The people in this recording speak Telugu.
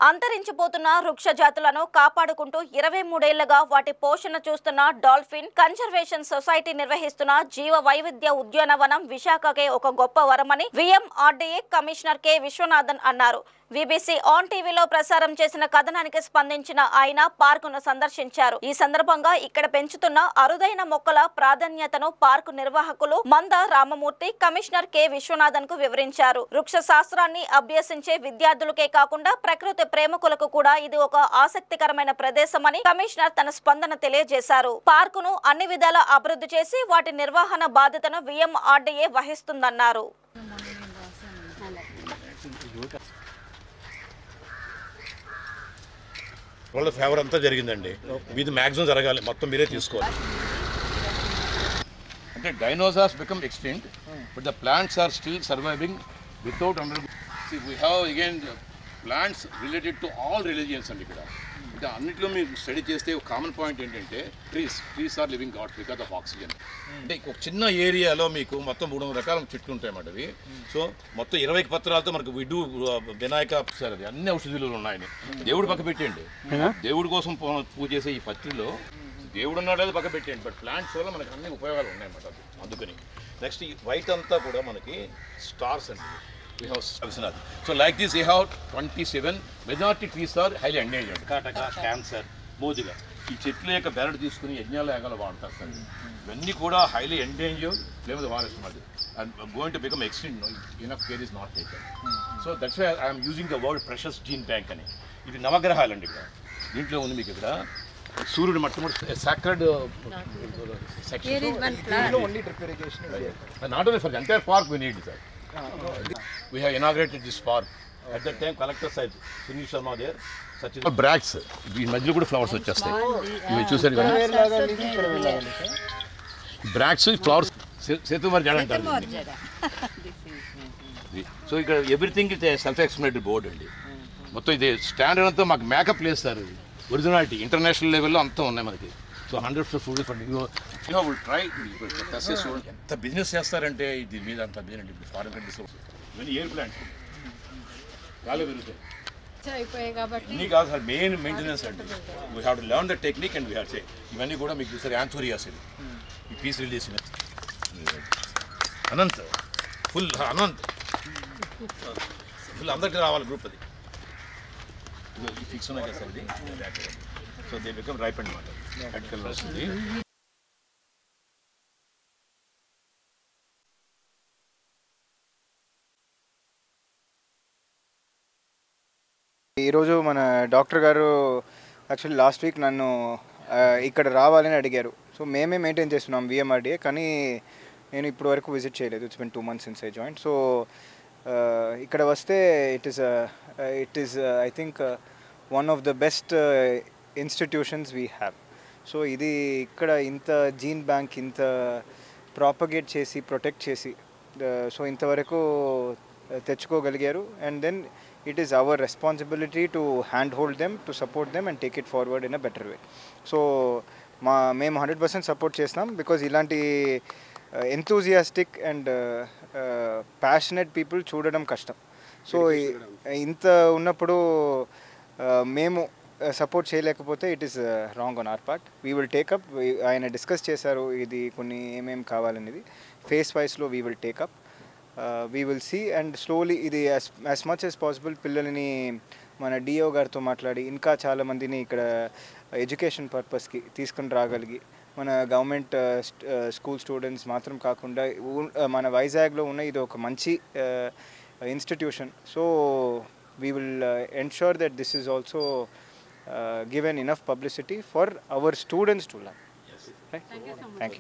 అంతరించిపోతున్న వృక్ష జాతులను కాపాడుకుంటూ 23 ఏళ్లుగా వాటి పోషణ చూస్తున్న డాల్ఫిన్ కన్జర్వేషన్ సొసైటీ నిర్వహిస్తున్న జీవ వైవిధ్య ఉద్యానవనం విశాఖకే ఒక గొప్ప వరమని విఎంఆర్డీఏ కమిషనర్ కె విశ్వనాథన్ అన్నారు. విబిసి ఆన్ టీవీలో ప్రసారం చేసిన కథనానికి స్పందించిన ఆయన పార్కును సందర్శించారు. ఈ సందర్భంగా ఇక్కడ పెంచుతున్న అరుదైన మొక్కల ప్రాధాన్యతను పార్కు నిర్వాహకులు మంద రామమూర్తి కమిషనర్ కె విశ్వనాథన్ కు వివరించారు. వృక్ష శాస్త్రాన్ని అభ్యసించే విద్యార్థులకే కాకుండా ప్రకృతి ప్రేమికులకు కూడా ఇది ఒక ఆసక్తికరమైన ప్రదేశమని కమిషనర్ తన స్పందన తెలియజేశారు. పార్కును అన్ని విధాల అభివృద్ధి చేసి వాటి నిర్వహణ బాధ్యతను విఎంఆర్డీఏ వహిస్తుందన్నారు. వాళ్ళ ఫేవర్ అంతా జరిగిందండి. ఇది మ్యాక్సిమం జరగాలి, మొత్తం మీరే తీసుకోవాలి. అంటే dinosaurs become extinct but the plants are still surviving without under. We have again plants related to all religions అండి. ఇక్కడ అంటే అన్నింటిలో మీరు స్టడీ చేస్తే ఒక కామన్ పాయింట్ ఏంటంటే trees are living gods because of oxygen. అంటే ఒక చిన్న ఏరియాలో మీకు మొత్తం 300 రకాల చెట్లు ఉంటాయి అన్నమాట అవి. సో మొత్తం 20 పత్రాలతో మనకు విడు వినాయక సార్ అది అన్ని ఔషధులు ఉన్నాయని దేవుడు పక్క పెట్టండి. దేవుడి కోసం పూజ చేసే ఈ పత్రిలో దేవుడు ఉన్నాడో పక్క పెట్టండి. బట్ ప్లాంట్స్ వల్ల మనకు అన్ని ఉపయోగాలు ఉన్నాయన్నమాట. అందుకని నెక్స్ట్ ఈ వైట్ అంతా కూడా మనకి స్టార్స్ అండి. We have Savisnath. So like this we have 27 majority trees are highly endangered. Kataka, cancer, మోదిగా ఈ చెట్ల యొక్క బెరడు తీసుకుని యజ్ఞాల యాగాలు వాడతారు సార్. ఇవన్నీ కూడా హైలీ ఎండేంజర్డ్ లేదా ఫారెస్ట్ మాది and going to become extend enough care is not taken. So that's why I'm using the word precious gene bank అని. ఇది నవగ్రహాలు అండి. ఇక్కడ దీంట్లో ఉంది మీకు ఇక్కడ సూర్యుడు మొట్టమొదటి sacred section. Not only for the entire park we need sir. We have inaugurated this park. At that time, collector side, Sunil Sharma there. Such as bracts. ఈ మధ్యలో కూడా ఫ్లవర్స్ వచ్చేస్తాయి. ఇవి చూసారు కదా. బ్రాక్స్ ఫ్లవర్స్ సేతుమర్ జడ అంటారు. సో ఇక్కడ everything is self explanatory board అండి. మొత్తం ఇది స్టాండర్డ్ అంతా మాకు మేకప్ లేదు సార్. ఇది ఒరిజినాలిటీ ఇంటర్నేషనల్ లెవెల్లో అంతా ఉన్నాయి మనకి. సో 100% ఫర్ ట్రై ఎంత బిజినెస్ చేస్తారంటే ఇది మీద అంత బిజినెస్. ఇప్పుడు ఫారెన్ కంట్రీస్ ఇవన్నీ ఎయిర్ ప్లాంట్ గాలి పెరుగుతాయి ఇన్ని కాదు సార్. మెయిన్ మెయింటెనెన్స్ అంటే we have to learn the technique and we have say ఇవన్నీ కూడా మీకు చూసారు యాంథోరియాస్ ఇది ఈ పీస్ రిలీజ్ అనంత్ ఫుల్ అనంత్ ఫుల్ అందరికీ రావాలి గ్రూప్. అది ఫిక్స్ ఉన్నాయి కదా సార్. ఇది so they become ripe and మాట రెడ్ కలర్ వస్తుంది. ఈరోజు మన డాక్టర్ గారు యాక్చువల్లీ లాస్ట్ వీక్ నన్ను ఇక్కడ రావాలని అడిగారు. సో మేమే మెయింటైన్ చేస్తున్నాం విఎంఆర్డీఏ, కానీ నేను ఇప్పటి వరకు విజిట్ చేయలేదు. It's been 2 months since I join. So ఇక్కడ వస్తే it is I think one of the best institutions we have. So ఇది ఇక్కడ ఇంత జీన్ బ్యాంక్ ఇంత ప్రాపగేట్ చేసి ప్రొటెక్ట్ చేసి సో ఇంతవరకు తెచ్చుకోగలిగారు. And then it is our responsibility to handhold them, to support them and take it forward in a better way. So మేము 100% సపోర్ట్ చేస్తాం. బికాజ్ ఇలాంటి ఎంతూజియాస్టిక్ అండ్ ప్యాషనెట్ పీపుల్ చూడడం కష్టం. సో ఇంత ఉన్నప్పుడు మేము సపోర్ట్ చేయలేకపోతే it is wrong on our part. We will take up. ఆయన డిస్కస్ చేశారు ఇది కొన్ని ఏమేమి కావాలనేది. ఫేస్ వైస్లో we will take up. We will see and slowly ఇది యాజ్ మచ్ యాజ్ పాసిబుల్ పిల్లల్ని మన డిఓ గారితో మాట్లాడి ఇంకా చాలామందిని ఇక్కడ ఎడ్యుకేషన్ పర్పస్కి తీసుకుని రాగలిగి మన గవర్నమెంట్ స్కూల్ స్టూడెంట్స్ మాత్రం కాకుండా మన వైజాగ్లో ఉన్న ఇది ఒక మంచి institution. So we will ensure that this is also given enough publicity for our students to learn. Thank you.